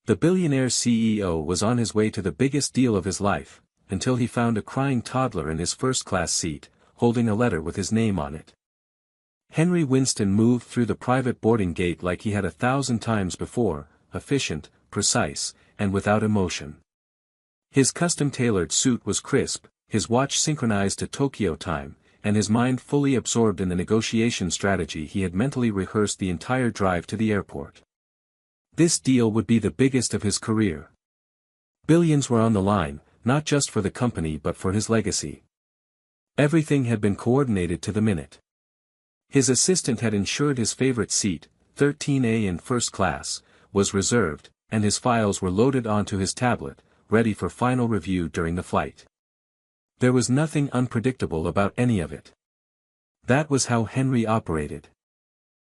The billionaire CEO was on his way to the biggest deal of his life, until he found a crying toddler in his first-class seat, holding a letter with his name on it. Henry Winston moved through the private boarding gate like he had 1,000 times before, efficient, precise, and without emotion. His custom-tailored suit was crisp, his watch synchronized to Tokyo time, and his mind fully absorbed in the negotiation strategy he had mentally rehearsed the entire drive to the airport. This deal would be the biggest of his career. Billions were on the line, not just for the company but for his legacy. Everything had been coordinated to the minute. His assistant had ensured his favorite seat, 13A in first class, was reserved, and his files were loaded onto his tablet, ready for final review during the flight. There was nothing unpredictable about any of it. That was how Henry operated.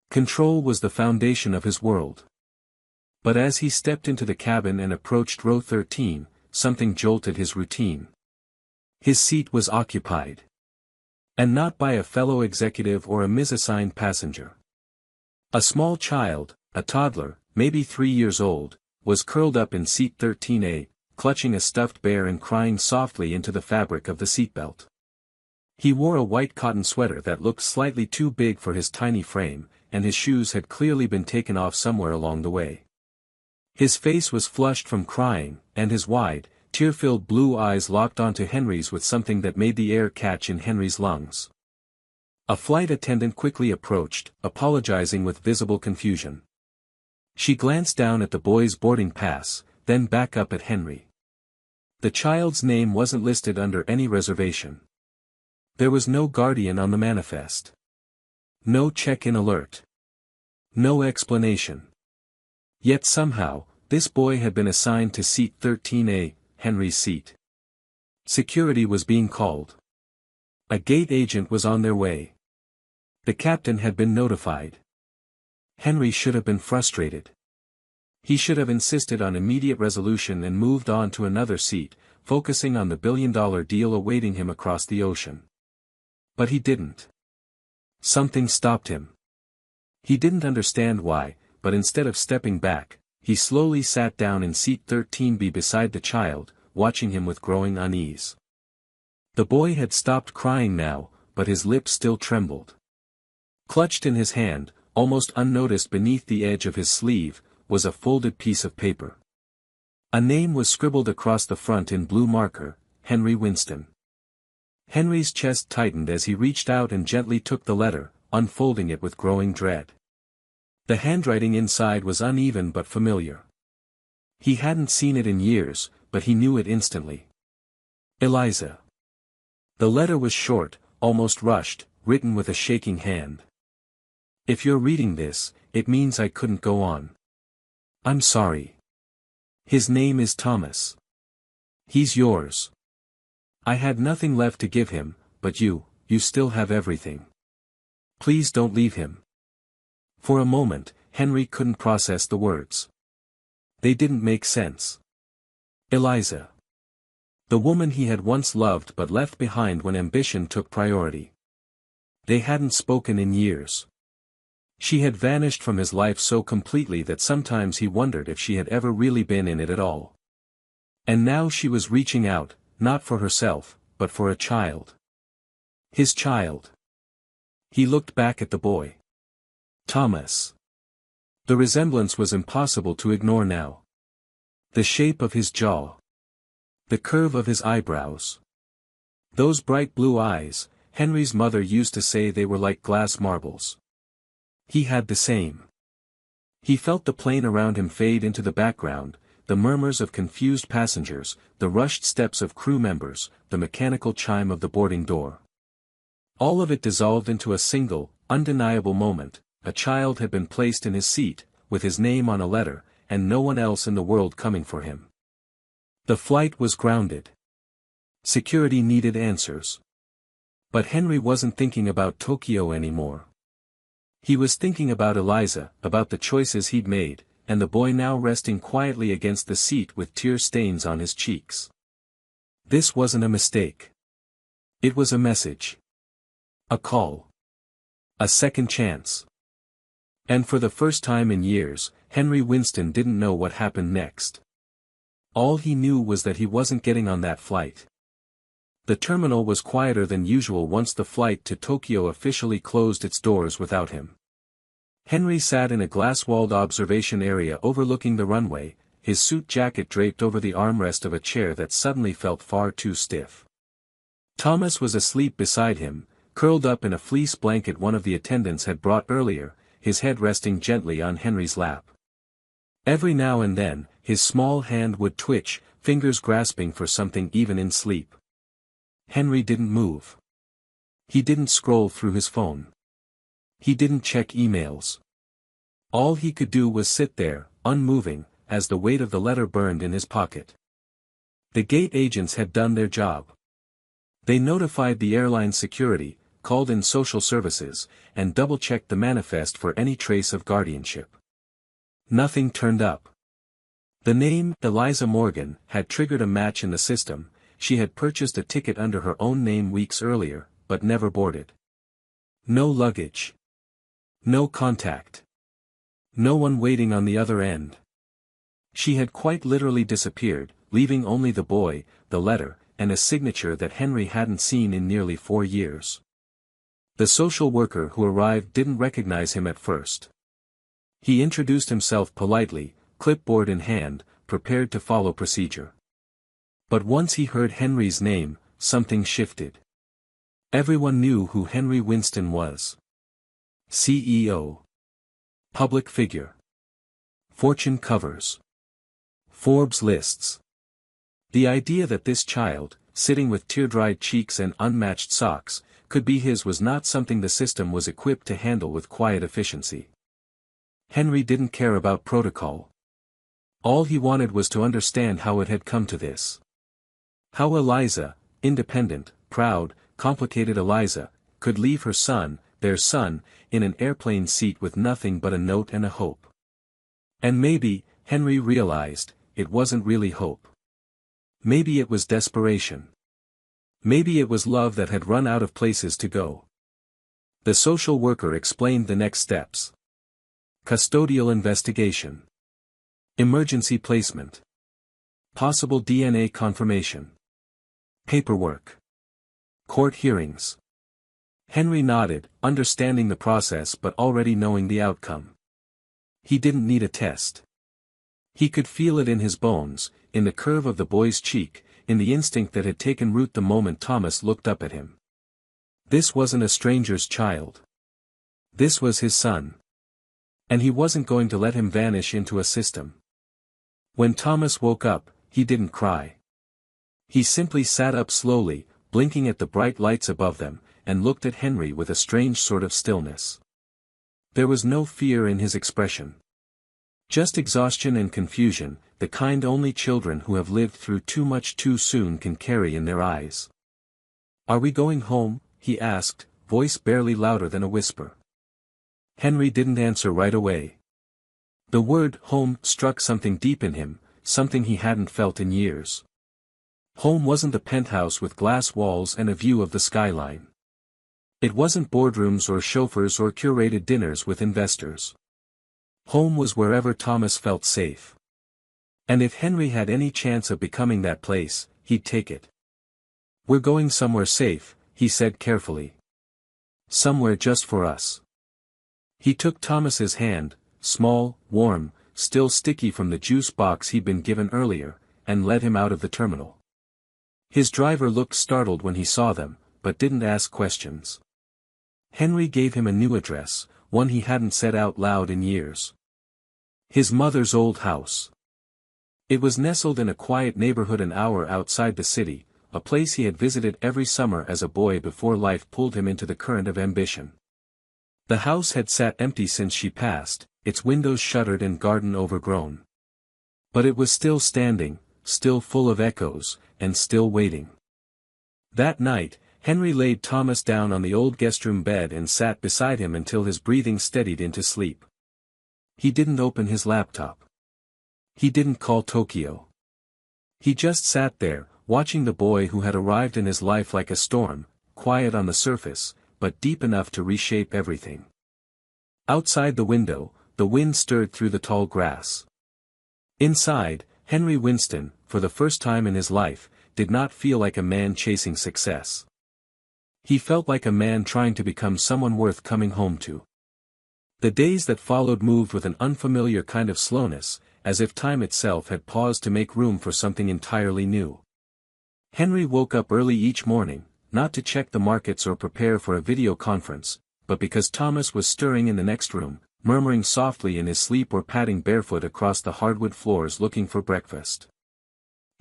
Control was the foundation of his world. But as he stepped into the cabin and approached row 13, something jolted his routine. His seat was occupied. And not by a fellow executive or a misassigned passenger. A small child, a toddler, maybe 3 years old, was curled up in seat 13A, clutching a stuffed bear and crying softly into the fabric of the seatbelt. He wore a white cotton sweater that looked slightly too big for his tiny frame, and his shoes had clearly been taken off somewhere along the way. His face was flushed from crying, and his wide, tear-filled blue eyes locked onto Henry's with something that made the air catch in Henry's lungs. A flight attendant quickly approached, apologizing with visible confusion. She glanced down at the boy's boarding pass, then back up at Henry. The child's name wasn't listed under any reservation. There was no guardian on the manifest. No check-in alert. No explanation. Yet somehow, this boy had been assigned to seat 13A, Henry's seat. Security was being called. A gate agent was on their way. The captain had been notified. Henry should have been frustrated. He should have insisted on immediate resolution and moved on to another seat, focusing on the billion-dollar deal awaiting him across the ocean. But he didn't. Something stopped him. He didn't understand why, but instead of stepping back, he slowly sat down in seat 13B beside the child, watching him with growing unease. The boy had stopped crying now, but his lips still trembled. Clutched in his hand, almost unnoticed beneath the edge of his sleeve, was a folded piece of paper. A name was scribbled across the front in blue marker, Henry Winston. Henry's chest tightened as he reached out and gently took the letter, unfolding it with growing dread. The handwriting inside was uneven but familiar. He hadn't seen it in years, but he knew it instantly. Eliza. The letter was short, almost rushed, written with a shaking hand. If you're reading this, it means I couldn't go on. I'm sorry. His name is Thomas. He's yours. I had nothing left to give him, but you still have everything. Please don't leave him. For a moment, Henry couldn't process the words. They didn't make sense. Eliza. The woman he had once loved but left behind when ambition took priority. They hadn't spoken in years. She had vanished from his life so completely that sometimes he wondered if she had ever really been in it at all. And now she was reaching out, not for herself, but for a child. His child. He looked back at the boy. Thomas. The resemblance was impossible to ignore now. The shape of his jaw. The curve of his eyebrows. Those bright blue eyes, Henry's mother used to say they were like glass marbles. He had the same. He felt the plane around him fade into the background, the murmurs of confused passengers, the rushed steps of crew members, the mechanical chime of the boarding door. All of it dissolved into a single, undeniable moment. A child had been placed in his seat, with his name on a letter, and no one else in the world coming for him. The flight was grounded. Security needed answers. But Henry wasn't thinking about Tokyo anymore. He was thinking about Eliza, about the choices he'd made, and the boy now resting quietly against the seat with tear stains on his cheeks. This wasn't a mistake. It was a message. A call. A second chance. And for the first time in years, Henry Winston didn't know what happened next. All he knew was that he wasn't getting on that flight. The terminal was quieter than usual once the flight to Tokyo officially closed its doors without him. Henry sat in a glass-walled observation area overlooking the runway, his suit jacket draped over the armrest of a chair that suddenly felt far too stiff. Thomas was asleep beside him, curled up in a fleece blanket one of the attendants had brought earlier, his head resting gently on Henry's lap. Every now and then, his small hand would twitch, fingers grasping for something even in sleep. Henry didn't move. He didn't scroll through his phone. He didn't check emails. All he could do was sit there, unmoving, as the weight of the letter burned in his pocket. The gate agents had done their job. They notified the airline security, called in social services, and double-checked the manifest for any trace of guardianship. Nothing turned up. The name, Eliza Morgan, had triggered a match in the system. She had purchased a ticket under her own name weeks earlier, but never boarded. No luggage. No contact. No one waiting on the other end. She had quite literally disappeared, leaving only the boy, the letter, and a signature that Henry hadn't seen in nearly 4 years. The social worker who arrived didn't recognize him at first. He introduced himself politely, clipboard in hand, prepared to follow procedure. But once he heard Henry's name, something shifted. Everyone knew who Henry Winston was. CEO. Public figure. Fortune covers. Forbes lists. The idea that this child, sitting with tear-dried cheeks and unmatched socks, could be his was not something the system was equipped to handle with quiet efficiency. Henry didn't care about protocol. All he wanted was to understand how it had come to this. How Eliza, independent, proud, complicated Eliza, could leave her son, their son, in an airplane seat with nothing but a note and a hope. And maybe, Henry realized, it wasn't really hope. Maybe it was desperation. Maybe it was love that had run out of places to go. The social worker explained the next steps. Custodial investigation. Emergency placement. Possible DNA confirmation. Paperwork. Court hearings. Henry nodded, understanding the process but already knowing the outcome. He didn't need a test. He could feel it in his bones, in the curve of the boy's cheek, in the instinct that had taken root the moment Thomas looked up at him. This wasn't a stranger's child. This was his son. And he wasn't going to let him vanish into a system. When Thomas woke up, he didn't cry. He simply sat up slowly, blinking at the bright lights above them, and looked at Henry with a strange sort of stillness. There was no fear in his expression. Just exhaustion and confusion, the kind only children who have lived through too much too soon can carry in their eyes. "Are we going home?" he asked, voice barely louder than a whisper. Henry didn't answer right away. The word home struck something deep in him, something he hadn't felt in years. Home wasn't the penthouse with glass walls and a view of the skyline. It wasn't boardrooms or chauffeurs or curated dinners with investors. Home was wherever Thomas felt safe. And if Henry had any chance of becoming that place, he'd take it. "We're going somewhere safe," he said carefully. "Somewhere just for us." He took Thomas's hand, small, warm, still sticky from the juice box he'd been given earlier, and led him out of the terminal. His driver looked startled when he saw them, but didn't ask questions. Henry gave him a new address, one he hadn't said out loud in years. His mother's old house. It was nestled in a quiet neighborhood an hour outside the city, a place he had visited every summer as a boy before life pulled him into the current of ambition. The house had sat empty since she passed, its windows shuttered and garden overgrown. But it was still standing, still full of echoes, and still waiting. That night, Henry laid Thomas down on the old guestroom bed and sat beside him until his breathing steadied into sleep. He didn't open his laptop. He didn't call Tokyo. He just sat there, watching the boy who had arrived in his life like a storm, quiet on the surface, but deep enough to reshape everything. Outside the window, the wind stirred through the tall grass. Inside, Henry Winston, for the first time in his life, did not feel like a man chasing success. He felt like a man trying to become someone worth coming home to. The days that followed moved with an unfamiliar kind of slowness, as if time itself had paused to make room for something entirely new. Henry woke up early each morning, not to check the markets or prepare for a video conference, but because Thomas was stirring in the next room, murmuring softly in his sleep or padding barefoot across the hardwood floors looking for breakfast.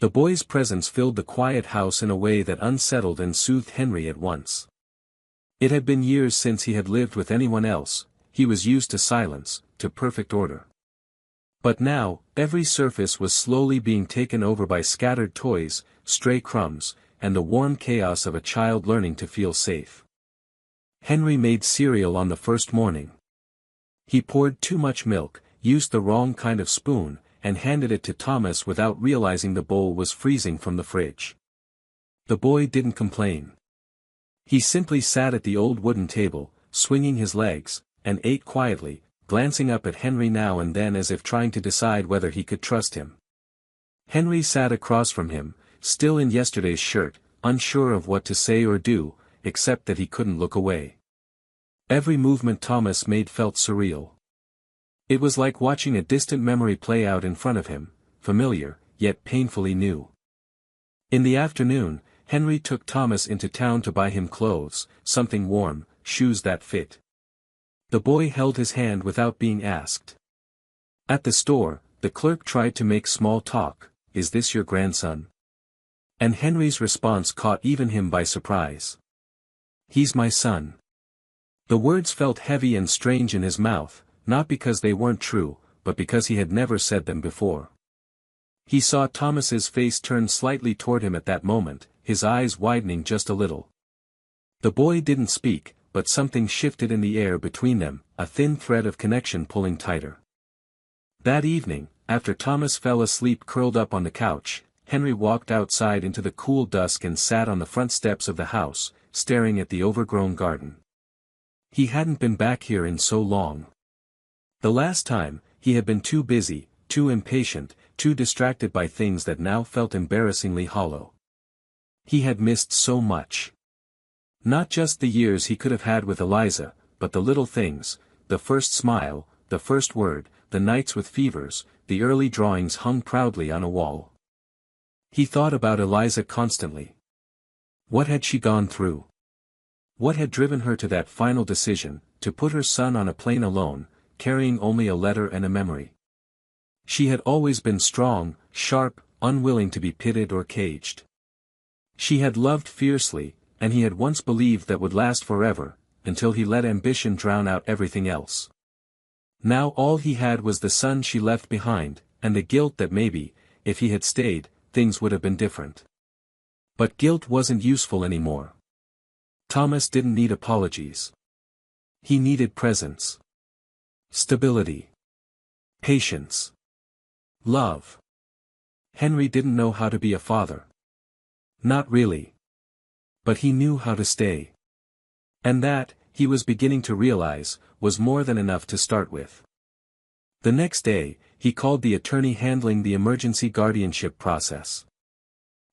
The boy's presence filled the quiet house in a way that unsettled and soothed Henry at once. It had been years since he had lived with anyone else. He was used to silence, to perfect order. But now, every surface was slowly being taken over by scattered toys, stray crumbs, and the warm chaos of a child learning to feel safe. Henry made cereal on the first morning. He poured too much milk, used the wrong kind of spoon, and handed it to Thomas without realizing the bowl was freezing from the fridge. The boy didn't complain. He simply sat at the old wooden table, swinging his legs, and ate quietly, glancing up at Henry now and then as if trying to decide whether he could trust him. Henry sat across from him, still in yesterday's shirt, unsure of what to say or do, except that he couldn't look away. Every movement Thomas made felt surreal. It was like watching a distant memory play out in front of him, familiar, yet painfully new. In the afternoon, Henry took Thomas into town to buy him clothes, something warm, shoes that fit. The boy held his hand without being asked. At the store, the clerk tried to make small talk. "Is this your grandson?" And Henry's response caught even him by surprise. "He's my son." The words felt heavy and strange in his mouth, not because they weren't true, but because he had never said them before. He saw Thomas's face turn slightly toward him at that moment, his eyes widening just a little. The boy didn't speak, but something shifted in the air between them, a thin thread of connection pulling tighter. That evening, after Thomas fell asleep curled up on the couch, Henry walked outside into the cool dusk and sat on the front steps of the house, staring at the overgrown garden. He hadn't been back here in so long. The last time, he had been too busy, too impatient, too distracted by things that now felt embarrassingly hollow. He had missed so much. Not just the years he could have had with Eliza, but the little things, the first smile, the first word, the nights with fevers, the early drawings hung proudly on a wall. He thought about Eliza constantly. What had she gone through? What had driven her to that final decision, to put her son on a plane alone, carrying only a letter and a memory? She had always been strong, sharp, unwilling to be pitted or caged. She had loved fiercely, and he had once believed that would last forever, until he let ambition drown out everything else. Now all he had was the son she left behind, and the guilt that maybe, if he had stayed, things would have been different. But guilt wasn't useful anymore. Thomas didn't need apologies. He needed presence. Stability. Patience. Love. Henry didn't know how to be a father. Not really. But he knew how to stay. And that, he was beginning to realize, was more than enough to start with. The next day, he called the attorney handling the emergency guardianship process.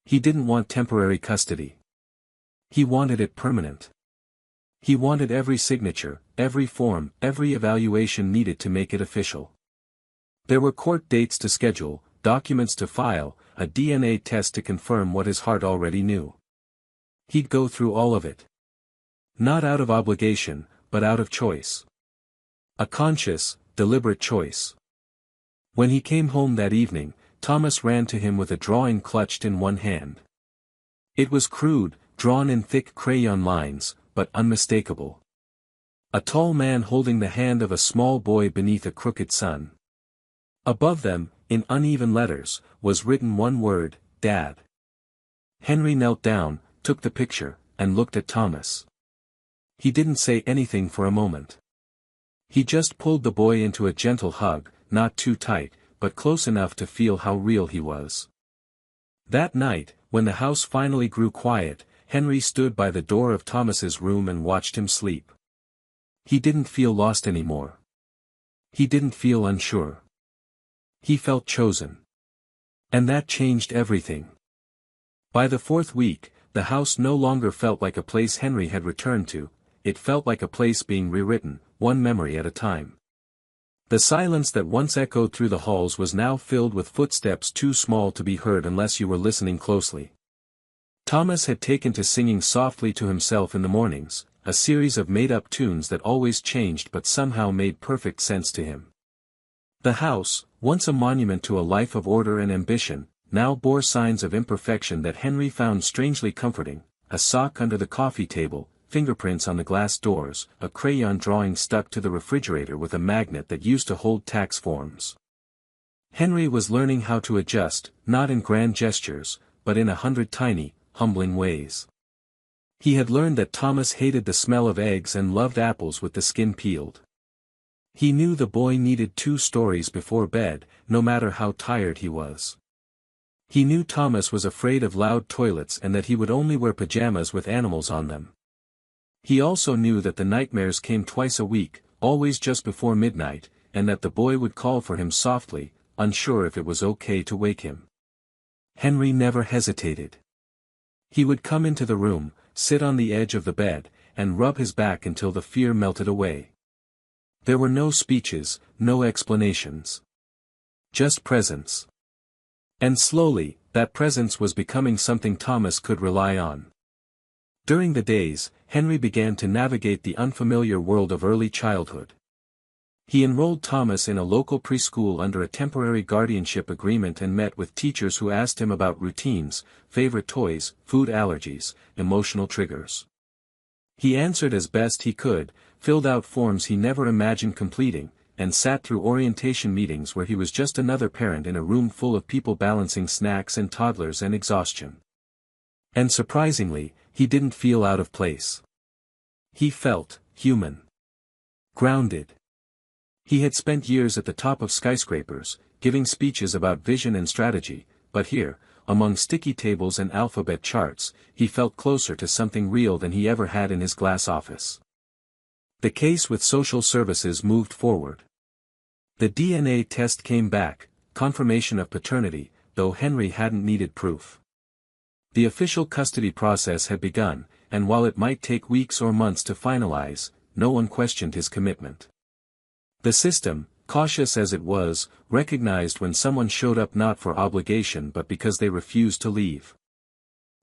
He didn't want temporary custody. He wanted it permanent. He wanted every signature, every form, every evaluation needed to make it official. There were court dates to schedule, documents to file, a DNA test to confirm what his heart already knew. He'd go through all of it. Not out of obligation, but out of choice. A conscious, deliberate choice. When he came home that evening, Thomas ran to him with a drawing clutched in one hand. It was crude, drawn in thick crayon lines, but unmistakable. A tall man holding the hand of a small boy beneath a crooked sun. Above them, in uneven letters, was written one word, Dad. Henry knelt down, took the picture, and looked at Thomas. He didn't say anything for a moment. He just pulled the boy into a gentle hug, not too tight, but close enough to feel how real he was. That night, when the house finally grew quiet, Henry stood by the door of Thomas's room and watched him sleep. He didn't feel lost anymore. He didn't feel unsure. He felt chosen. And that changed everything. By the fourth week, the house no longer felt like a place Henry had returned to, it felt like a place being rewritten, one memory at a time. The silence that once echoed through the halls was now filled with footsteps too small to be heard unless you were listening closely. Thomas had taken to singing softly to himself in the mornings, a series of made-up tunes that always changed but somehow made perfect sense to him. The house, once a monument to a life of order and ambition, now bore signs of imperfection that Henry found strangely comforting: a sock under the coffee table, fingerprints on the glass doors, a crayon drawing stuck to the refrigerator with a magnet that used to hold tax forms. Henry was learning how to adjust, not in grand gestures, but in 100 tiny, humbling ways. He had learned that Thomas hated the smell of eggs and loved apples with the skin peeled. He knew the boy needed 2 stories before bed, no matter how tired he was. He knew Thomas was afraid of loud toilets and that he would only wear pajamas with animals on them. He also knew that the nightmares came twice a week, always just before midnight, and that the boy would call for him softly, unsure if it was okay to wake him. Henry never hesitated. He would come into the room, sit on the edge of the bed, and rub his back until the fear melted away. There were no speeches, no explanations. Just presence. And slowly, that presence was becoming something Thomas could rely on. During the days, Henry began to navigate the unfamiliar world of early childhood. He enrolled Thomas in a local preschool under a temporary guardianship agreement and met with teachers who asked him about routines, favorite toys, food allergies, emotional triggers. He answered as best he could, filled out forms he never imagined completing, and sat through orientation meetings where he was just another parent in a room full of people balancing snacks and toddlers and exhaustion. And surprisingly, he didn't feel out of place. He felt human. Grounded. He had spent years at the top of skyscrapers, giving speeches about vision and strategy, but here, among sticky tables and alphabet charts, he felt closer to something real than he ever had in his glass office. The case with social services moved forward. The DNA test came back, confirmation of paternity, though Henry hadn't needed proof. The official custody process had begun, and while it might take weeks or months to finalize, no one questioned his commitment. The system, cautious as it was, recognized when someone showed up not for obligation but because they refused to leave.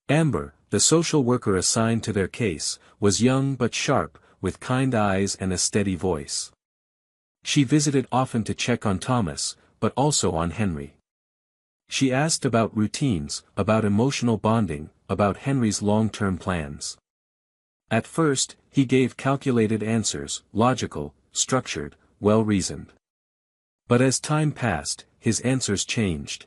Amber, the social worker assigned to their case, was young but sharp, with kind eyes and a steady voice. She visited often to check on Thomas, but also on Henry. She asked about routines, about emotional bonding, about Henry's long-term plans. At first, he gave calculated answers, logical, structured, well-reasoned. But as time passed, his answers changed.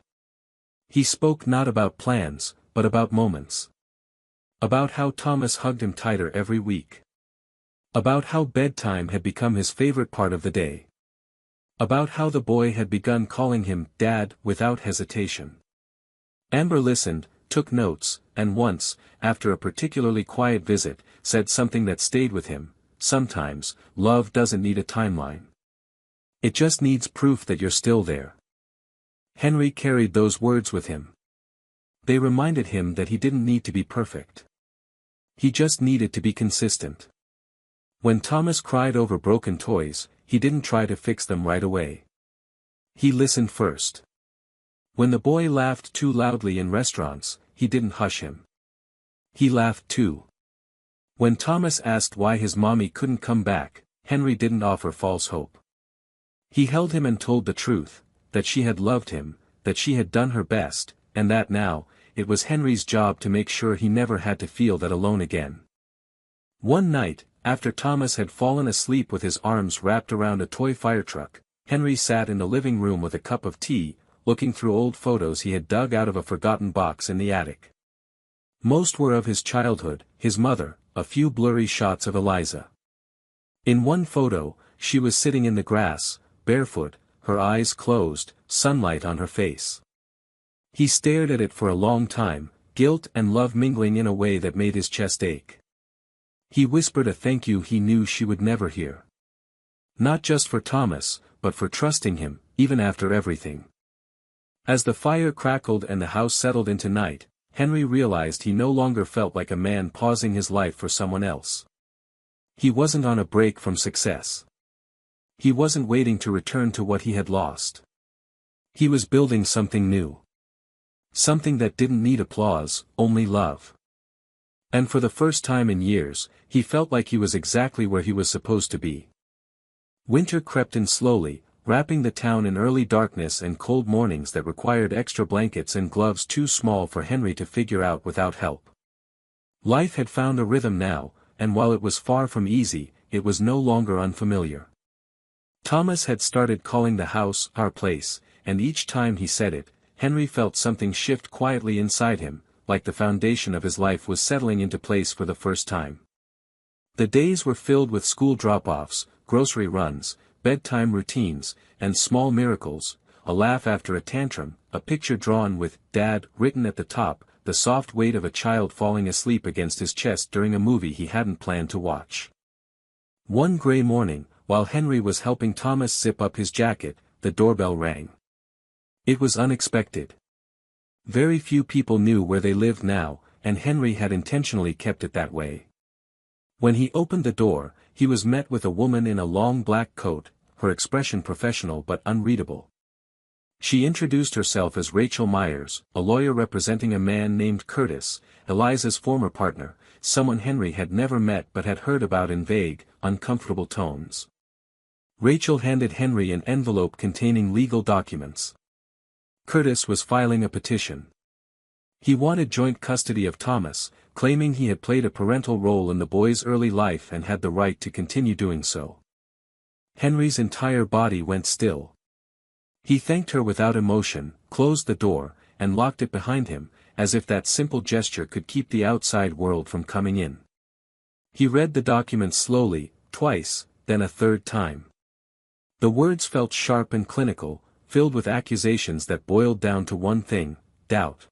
He spoke not about plans, but about moments. About how Thomas hugged him tighter every week. About how bedtime had become his favorite part of the day. About how the boy had begun calling him Dad without hesitation. Amber listened, took notes, and once, after a particularly quiet visit, said something that stayed with him: sometimes, love doesn't need a timeline. It just needs proof that you're still there. Henry carried those words with him. They reminded him that he didn't need to be perfect. He just needed to be consistent. When Thomas cried over broken toys, he didn't try to fix them right away. He listened first. When the boy laughed too loudly in restaurants, he didn't hush him. He laughed too. When Thomas asked why his mommy couldn't come back, Henry didn't offer false hope. He held him and told the truth, that she had loved him, that she had done her best, and that now, it was Henry's job to make sure he never had to feel that alone again. One night, after Thomas had fallen asleep with his arms wrapped around a toy firetruck, Henry sat in the living room with a cup of tea, looking through old photos he had dug out of a forgotten box in the attic. Most were of his childhood, his mother, a few blurry shots of Eliza. In one photo, she was sitting in the grass, barefoot, her eyes closed, sunlight on her face. He stared at it for a long time, guilt and love mingling in a way that made his chest ache. He whispered a thank you he knew she would never hear. Not just for Thomas, but for trusting him, even after everything. As the fire crackled and the house settled into night, Henry realized he no longer felt like a man pausing his life for someone else. He wasn't on a break from success. He wasn't waiting to return to what he had lost. He was building something new. Something that didn't need applause, only love. And for the first time in years, he felt like he was exactly where he was supposed to be. Winter crept in slowly, wrapping the town in early darkness and cold mornings that required extra blankets and gloves too small for Henry to figure out without help. Life had found a rhythm now, and while it was far from easy, it was no longer unfamiliar. Thomas had started calling the house our place, and each time he said it, Henry felt something shift quietly inside him, like the foundation of his life was settling into place for the first time. The days were filled with school drop-offs, grocery runs, bedtime routines, and small miracles, a laugh after a tantrum, a picture drawn with "Dad" written at the top, the soft weight of a child falling asleep against his chest during a movie he hadn't planned to watch. One gray morning, while Henry was helping Thomas zip up his jacket, the doorbell rang. It was unexpected. Very few people knew where they lived now, and Henry had intentionally kept it that way. When he opened the door, he was met with a woman in a long black coat, her expression professional but unreadable. She introduced herself as Rachel Myers, a lawyer representing a man named Curtis, Eliza's former partner, someone Henry had never met but had heard about in vague, uncomfortable tones. Rachel handed Henry an envelope containing legal documents. Curtis was filing a petition. He wanted joint custody of Thomas, claiming he had played a parental role in the boy's early life and had the right to continue doing so. Henry's entire body went still. He thanked her without emotion, closed the door, and locked it behind him, as if that simple gesture could keep the outside world from coming in. He read the documents slowly, twice, then a third time. The words felt sharp and clinical, filled with accusations that boiled down to one thing: doubt.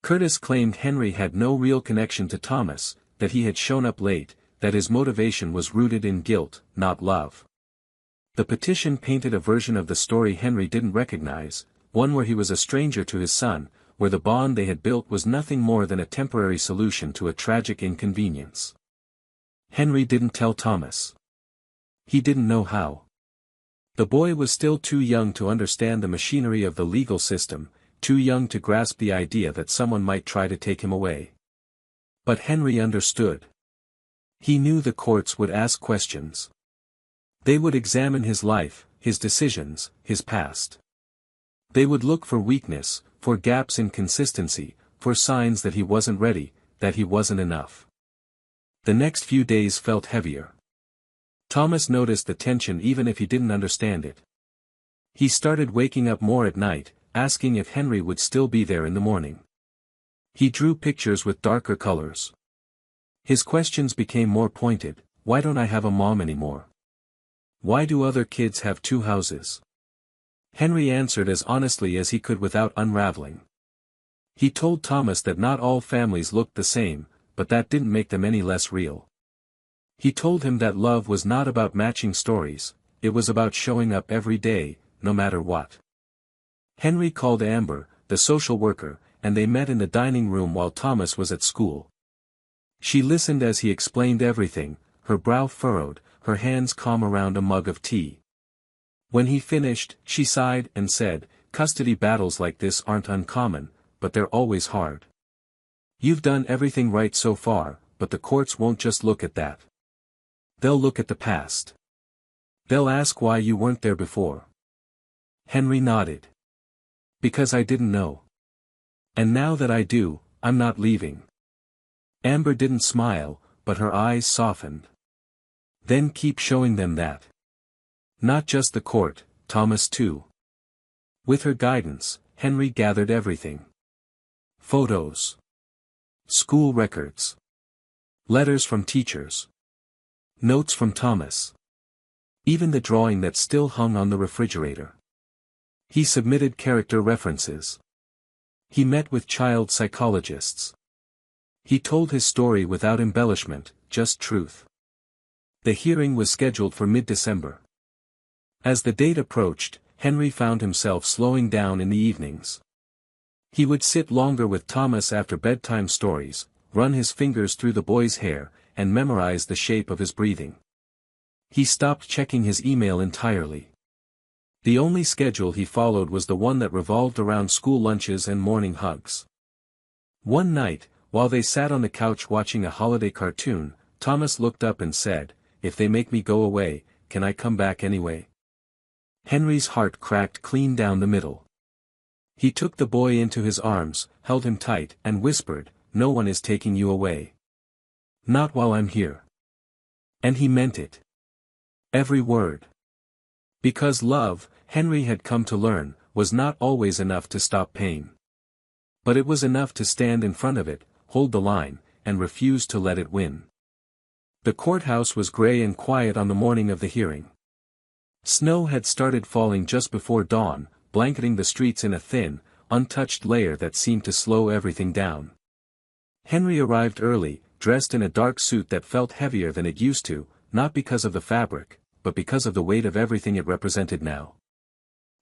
Curtis claimed Henry had no real connection to Thomas, that he had shown up late, that his motivation was rooted in guilt, not love. The petition painted a version of the story Henry didn't recognize, one where he was a stranger to his son, where the bond they had built was nothing more than a temporary solution to a tragic inconvenience. Henry didn't tell Thomas. He didn't know how. The boy was still too young to understand the machinery of the legal system, too young to grasp the idea that someone might try to take him away. But Henry understood. He knew the courts would ask questions. They would examine his life, his decisions, his past. They would look for weakness, for gaps in consistency, for signs that he wasn't ready, that he wasn't enough. The next few days felt heavier. Thomas noticed the tension even if he didn't understand it. He started waking up more at night, asking if Henry would still be there in the morning. He drew pictures with darker colors. His questions became more pointed: why don't I have a mom anymore? Why do other kids have two houses? Henry answered as honestly as he could without unraveling. He told Thomas that not all families looked the same, but that didn't make them any less real. He told him that love was not about matching stories, it was about showing up every day, no matter what. Henry called Amber, the social worker, and they met in the dining room while Thomas was at school. She listened as he explained everything, her brow furrowed, her hands calm around a mug of tea. When he finished, she sighed and said, "Custody battles like this aren't uncommon, but they're always hard. You've done everything right so far, but the courts won't just look at that. They'll look at the past. They'll ask why you weren't there before." Henry nodded. "Because I didn't know. And now that I do, I'm not leaving." Amber didn't smile, but her eyes softened. "Then keep showing them that. Not just the court, Thomas too." With her guidance, Henry gathered everything. Photos. School records. Letters from teachers. Notes from Thomas. Even the drawing that still hung on the refrigerator. He submitted character references. He met with child psychologists. He told his story without embellishment, just truth. The hearing was scheduled for mid-December. As the date approached, Henry found himself slowing down in the evenings. He would sit longer with Thomas after bedtime stories, run his fingers through the boy's hair, and memorize the shape of his breathing. He stopped checking his email entirely. The only schedule he followed was the one that revolved around school lunches and morning hugs. One night, while they sat on the couch watching a holiday cartoon, Thomas looked up and said, "If they make me go away, can I come back anyway?" Henry's heart cracked clean down the middle. He took the boy into his arms, held him tight, and whispered, "No one is taking you away. Not while I'm here." And he meant it. Every word. Because love, Henry had come to learn, was not always enough to stop pain. But it was enough to stand in front of it, hold the line, and refuse to let it win. The courthouse was gray and quiet on the morning of the hearing. Snow had started falling just before dawn, blanketing the streets in a thin, untouched layer that seemed to slow everything down. Henry arrived early, dressed in a dark suit that felt heavier than it used to, not because of the fabric, but because of the weight of everything it represented now.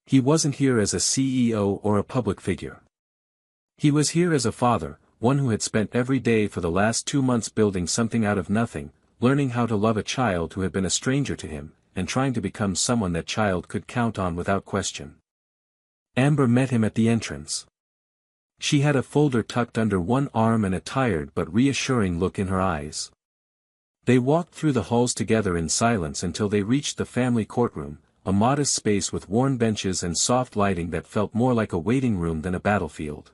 He wasn't here as a CEO or a public figure. He was here as a father, one who had spent every day for the last 2 months building something out of nothing, learning how to love a child who had been a stranger to him, and trying to become someone that child could count on without question. Amber met him at the entrance. She had a folder tucked under one arm and a tired but reassuring look in her eyes. They walked through the halls together in silence until they reached the family courtroom, a modest space with worn benches and soft lighting that felt more like a waiting room than a battlefield.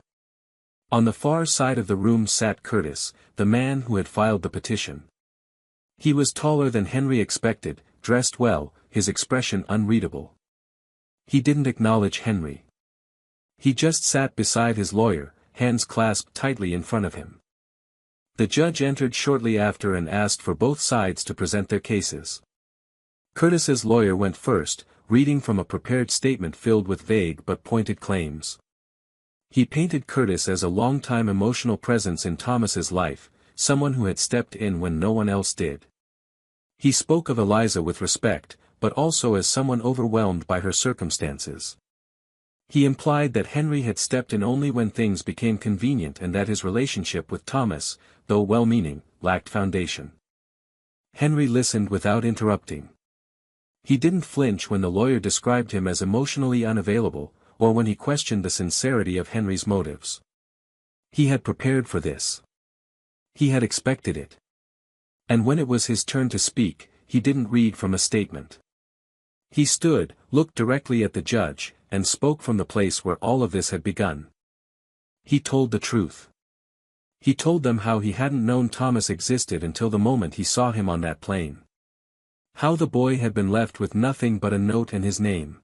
On the far side of the room sat Curtis, the man who had filed the petition. He was taller than Henry expected, dressed well, his expression unreadable. He didn't acknowledge Henry. He just sat beside his lawyer, hands clasped tightly in front of him. The judge entered shortly after and asked for both sides to present their cases. Curtis's lawyer went first, reading from a prepared statement filled with vague but pointed claims. He painted Curtis as a long-time emotional presence in Thomas's life, someone who had stepped in when no one else did. He spoke of Eliza with respect, but also as someone overwhelmed by her circumstances. He implied that Henry had stepped in only when things became convenient and that his relationship with Thomas, though well-meaning, lacked foundation. Henry listened without interrupting. He didn't flinch when the lawyer described him as emotionally unavailable, or when he questioned the sincerity of Henry's motives. He had prepared for this. He had expected it. And when it was his turn to speak, he didn't read from a statement. He stood, looked directly at the judge, and spoke from the place where all of this had begun. He told the truth. He told them how he hadn't known Thomas existed until the moment he saw him on that plane. How the boy had been left with nothing but a note and his name.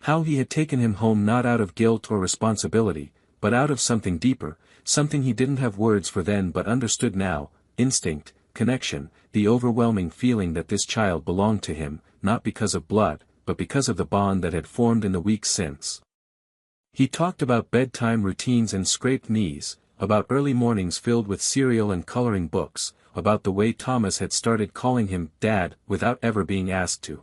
How he had taken him home not out of guilt or responsibility, but out of something deeper, something he didn't have words for then but understood now, instinct, connection, the overwhelming feeling that this child belonged to him, not because of blood, but because of the bond that had formed in the weeks since. He talked about bedtime routines and scraped knees, about early mornings filled with cereal and coloring books, about the way Thomas had started calling him Dad without ever being asked to.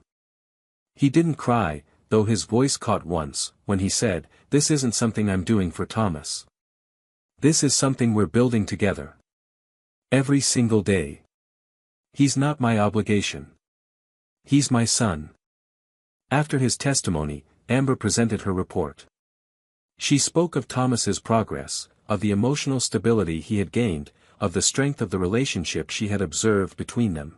He didn't cry, though his voice caught once, when he said, "This isn't something I'm doing for Thomas. This is something we're building together. Every single day. He's not my obligation. He's my son." After his testimony, Amber presented her report. She spoke of Thomas's progress, of the emotional stability he had gained, of the strength of the relationship she had observed between them.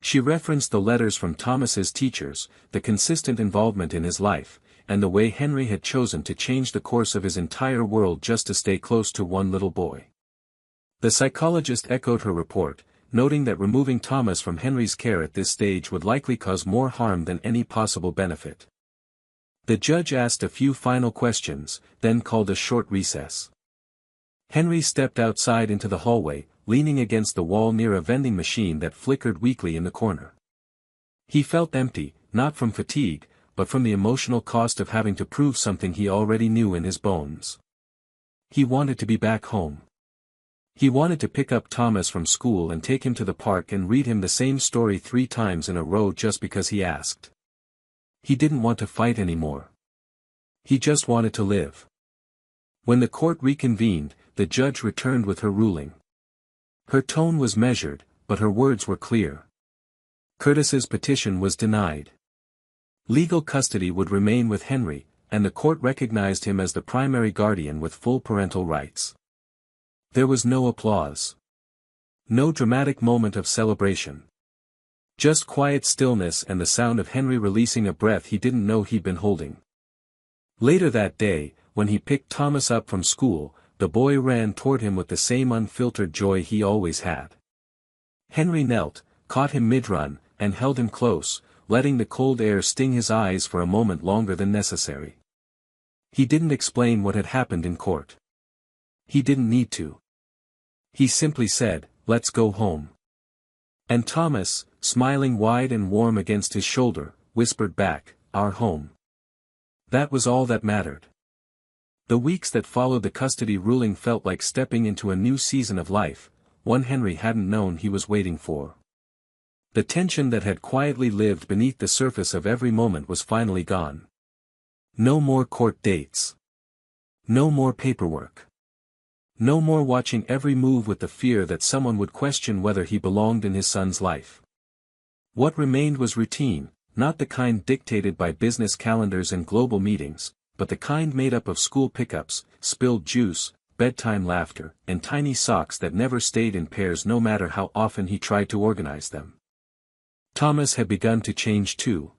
She referenced the letters from Thomas's teachers, the consistent involvement in his life, and the way Henry had chosen to change the course of his entire world just to stay close to one little boy. The psychologist echoed her report, noting that removing Thomas from Henry's care at this stage would likely cause more harm than any possible benefit. The judge asked a few final questions, then called a short recess. Henry stepped outside into the hallway, leaning against the wall near a vending machine that flickered weakly in the corner. He felt empty, not from fatigue, but from the emotional cost of having to prove something he already knew in his bones. He wanted to be back home. He wanted to pick up Thomas from school and take him to the park and read him the same story 3 times in a row just because he asked. He didn't want to fight anymore. He just wanted to live. When the court reconvened, the judge returned with her ruling. Her tone was measured, but her words were clear. Curtis's petition was denied. Legal custody would remain with Henry, and the court recognized him as the primary guardian with full parental rights. There was no applause. No dramatic moment of celebration. Just quiet stillness and the sound of Henry releasing a breath he didn't know he'd been holding. Later that day, when he picked Thomas up from school, the boy ran toward him with the same unfiltered joy he always had. Henry knelt, caught him mid-run, and held him close, letting the cold air sting his eyes for a moment longer than necessary. He didn't explain what had happened in court. He didn't need to. He simply said, "Let's go home." And Thomas, smiling wide and warm against his shoulder, whispered back, "Our home." That was all that mattered. The weeks that followed the custody ruling felt like stepping into a new season of life, one Henry hadn't known he was waiting for. The tension that had quietly lived beneath the surface of every moment was finally gone. No more court dates. No more paperwork. No more watching every move with the fear that someone would question whether he belonged in his son's life. What remained was routine, not the kind dictated by business calendars and global meetings, but the kind made up of school pickups, spilled juice, bedtime laughter, and tiny socks that never stayed in pairs no matter how often he tried to organize them. Thomas had begun to change too.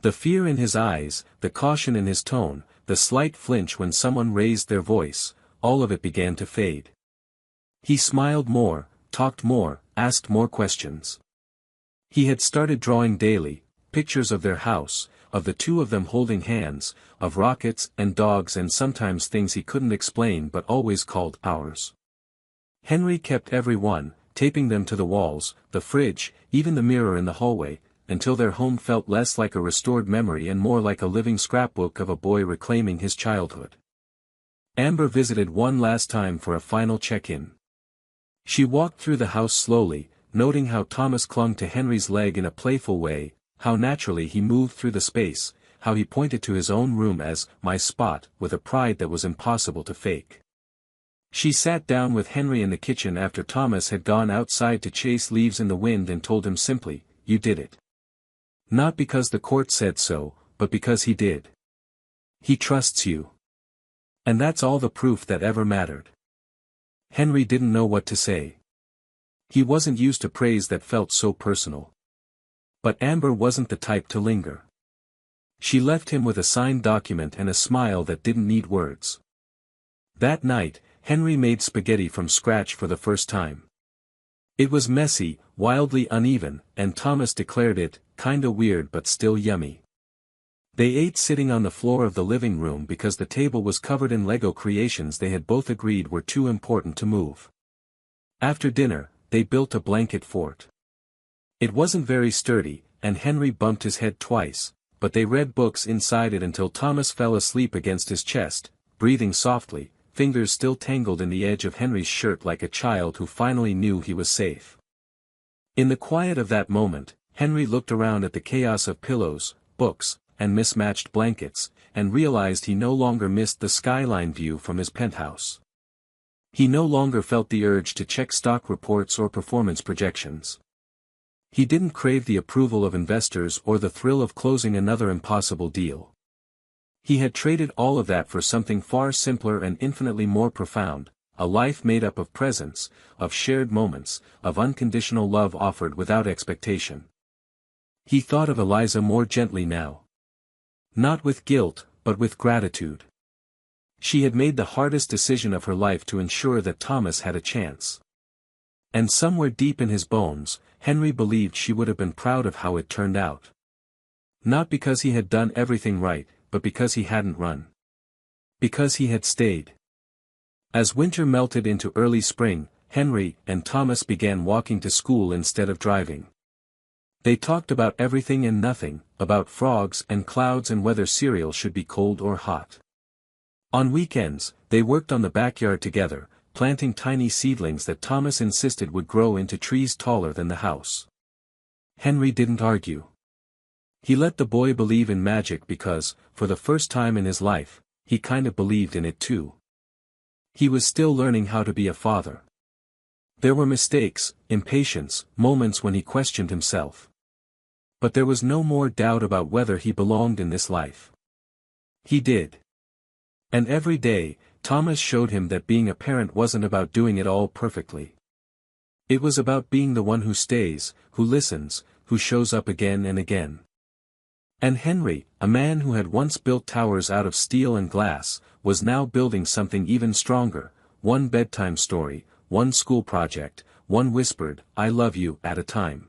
The fear in his eyes, the caution in his tone, the slight flinch when someone raised their voice, all of it began to fade. He smiled more, talked more, asked more questions. He had started drawing daily, pictures of their house, of the two of them holding hands, of rockets and dogs and sometimes things he couldn't explain but always called ours. Henry kept every one, taping them to the walls, the fridge, even the mirror in the hallway, until their home felt less like a restored memory and more like a living scrapbook of a boy reclaiming his childhood. Amber visited one last time for a final check-in. She walked through the house slowly, noting how Thomas clung to Henry's leg in a playful way, how naturally he moved through the space, how he pointed to his own room as "my spot" with a pride that was impossible to fake. She sat down with Henry in the kitchen after Thomas had gone outside to chase leaves in the wind and told him simply, "You did it." Not because the court said so, but because he did. He trusts you. And that's all the proof that ever mattered. Henry didn't know what to say. He wasn't used to praise that felt so personal. But Amber wasn't the type to linger. She left him with a signed document and a smile that didn't need words. That night, Henry made spaghetti from scratch for the first time. It was messy, wildly uneven, and Thomas declared it, kinda weird but still yummy. They ate sitting on the floor of the living room because the table was covered in Lego creations they had both agreed were too important to move. After dinner, they built a blanket fort. It wasn't very sturdy, and Henry bumped his head twice, but they read books inside it until Thomas fell asleep against his chest, breathing softly, fingers still tangled in the edge of Henry's shirt like a child who finally knew he was safe. In the quiet of that moment, Henry looked around at the chaos of pillows, books, and mismatched blankets, and realized he no longer missed the skyline view from his penthouse. He no longer felt the urge to check stock reports or performance projections. He didn't crave the approval of investors or the thrill of closing another impossible deal. He had traded all of that for something far simpler and infinitely more profound, a life made up of presence, of shared moments, of unconditional love offered without expectation. He thought of Eliza more gently now. Not with guilt, but with gratitude. She had made the hardest decision of her life to ensure that Thomas had a chance. And somewhere deep in his bones, Henry believed she would have been proud of how it turned out. Not because he had done everything right, but because he hadn't run. Because he had stayed. As winter melted into early spring, Henry and Thomas began walking to school instead of driving. They talked about everything and nothing, about frogs and clouds and whether cereal should be cold or hot. On weekends, they worked on the backyard together, planting tiny seedlings that Thomas insisted would grow into trees taller than the house. Henry didn't argue. He let the boy believe in magic because, for the first time in his life, he kind of believed in it too. He was still learning how to be a father. There were mistakes, impatience, moments when he questioned himself. But there was no more doubt about whether he belonged in this life. He did. And every day, Thomas showed him that being a parent wasn't about doing it all perfectly. It was about being the one who stays, who listens, who shows up again and again. And Henry, a man who had once built towers out of steel and glass, was now building something even stronger, one bedtime story, one school project, one whispered, "I love you," at a time.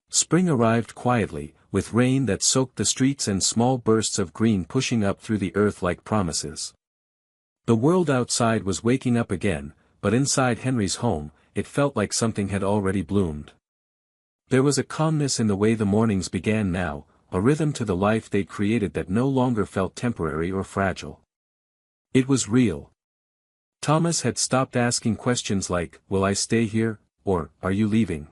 Spring arrived quietly, with rain that soaked the streets and small bursts of green pushing up through the earth like promises. The world outside was waking up again, but inside Henry's home, it felt like something had already bloomed. There was a calmness in the way the mornings began now, a rhythm to the life they'd created that no longer felt temporary or fragile. It was real. Thomas had stopped asking questions like, "Will I stay here?" or "Are you leaving?"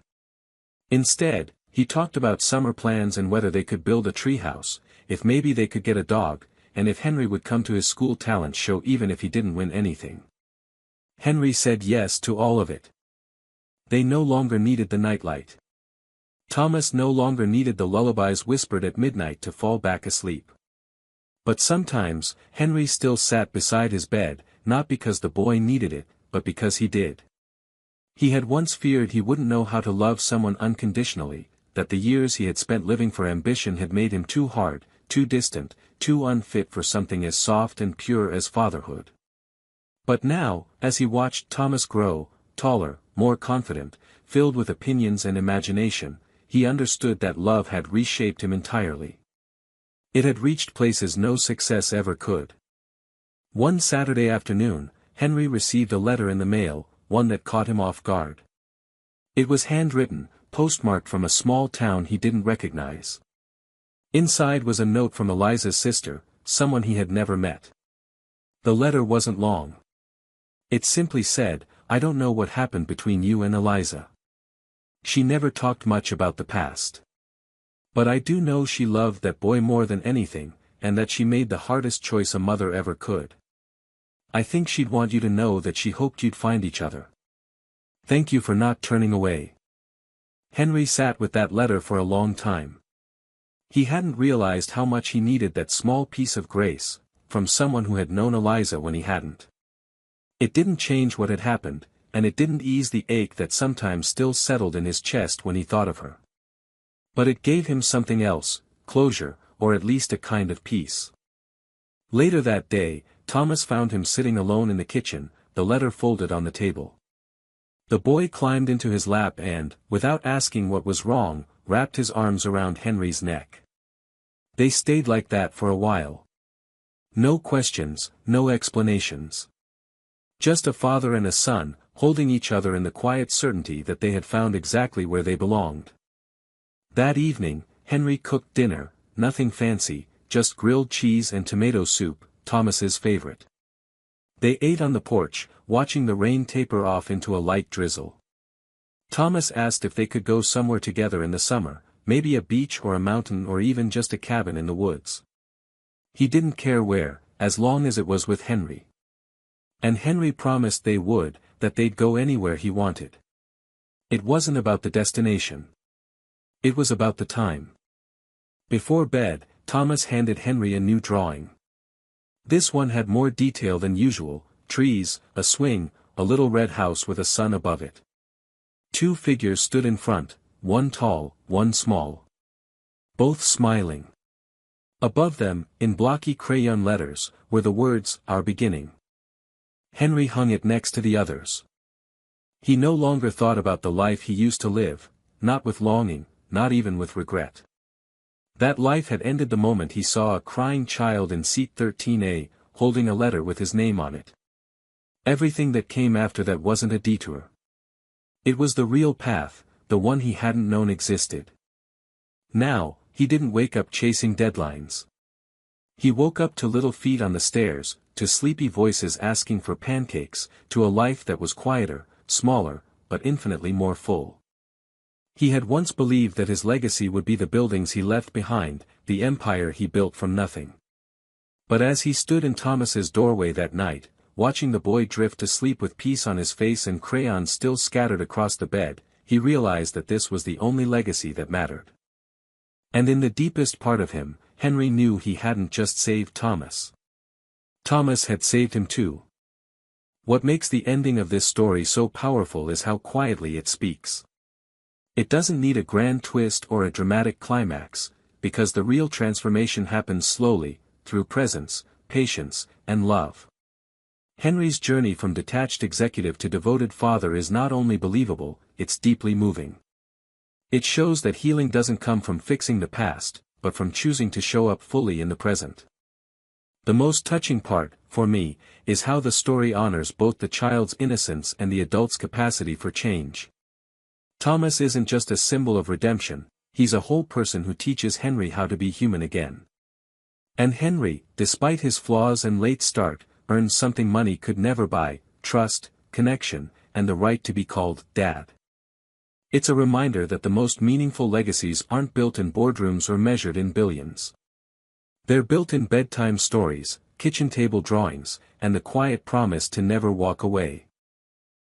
Instead, he talked about summer plans and whether they could build a treehouse, if maybe they could get a dog, and if Henry would come to his school talent show even if he didn't win anything. Henry said yes to all of it. They no longer needed the nightlight. Thomas no longer needed the lullabies whispered at midnight to fall back asleep. But sometimes, Henry still sat beside his bed, not because the boy needed it, but because he did. He had once feared he wouldn't know how to love someone unconditionally, that the years he had spent living for ambition had made him too hard, too distant, too unfit for something as soft and pure as fatherhood. But now, as he watched Thomas grow, taller, more confident, filled with opinions and imagination, he understood that love had reshaped him entirely. It had reached places no success ever could. One Saturday afternoon, Henry received a letter in the mail, one that caught him off guard. It was handwritten, postmarked from a small town he didn't recognize. Inside was a note from Eliza's sister, someone he had never met. The letter wasn't long. It simply said, "I don't know what happened between you and Eliza. She never talked much about the past. But I do know she loved that boy more than anything, and that she made the hardest choice a mother ever could. I think she'd want you to know that she hoped you'd find each other. Thank you for not turning away." Henry sat with that letter for a long time. He hadn't realized how much he needed that small piece of grace, from someone who had known Eliza when he hadn't. It didn't change what had happened, and it didn't ease the ache that sometimes still settled in his chest when he thought of her. But it gave him something else, closure, or at least a kind of peace. Later that day, Thomas found him sitting alone in the kitchen, the letter folded on the table. The boy climbed into his lap and, without asking what was wrong, wrapped his arms around Henry's neck. They stayed like that for a while. No questions, no explanations. Just a father and a son, holding each other in the quiet certainty that they had found exactly where they belonged. That evening, Henry cooked dinner, nothing fancy, just grilled cheese and tomato soup, Thomas's favorite. They ate on the porch, watching the rain taper off into a light drizzle. Thomas asked if they could go somewhere together in the summer, maybe a beach or a mountain or even just a cabin in the woods. He didn't care where, as long as it was with Henry. And Henry promised they would, that they'd go anywhere he wanted. It wasn't about the destination. It was about the time. Before bed, Thomas handed Henry a new drawing. This one had more detail than usual, trees, a swing, a little red house with a sun above it. Two figures stood in front, one tall, one small. Both smiling. Above them, in blocky crayon letters, were the words, "Our beginning." Henry hung it next to the others. He no longer thought about the life he used to live, not with longing, not even with regret. That life had ended the moment he saw a crying child in seat 13A, holding a letter with his name on it. Everything that came after that wasn't a detour. It was the real path, the one he hadn't known existed. Now, he didn't wake up chasing deadlines. He woke up to little feet on the stairs, to sleepy voices asking for pancakes, to a life that was quieter, smaller, but infinitely more full. He had once believed that his legacy would be the buildings he left behind, the empire he built from nothing. But as he stood in Thomas's doorway that night, watching the boy drift to sleep with peace on his face and crayons still scattered across the bed, he realized that this was the only legacy that mattered. And in the deepest part of him, Henry knew he hadn't just saved Thomas. Thomas had saved him too. What makes the ending of this story so powerful is how quietly it speaks. It doesn't need a grand twist or a dramatic climax, because the real transformation happens slowly, through presence, patience, and love. Henry's journey from detached executive to devoted father is not only believable, it's deeply moving. It shows that healing doesn't come from fixing the past, but from choosing to show up fully in the present. The most touching part, for me, is how the story honors both the child's innocence and the adult's capacity for change. Thomas isn't just a symbol of redemption, he's a whole person who teaches Henry how to be human again. And Henry, despite his flaws and late start, earned something money could never buy: trust, connection, and the right to be called Dad. It's a reminder that the most meaningful legacies aren't built in boardrooms or measured in billions. They're built in bedtime stories, kitchen table drawings, and the quiet promise to never walk away.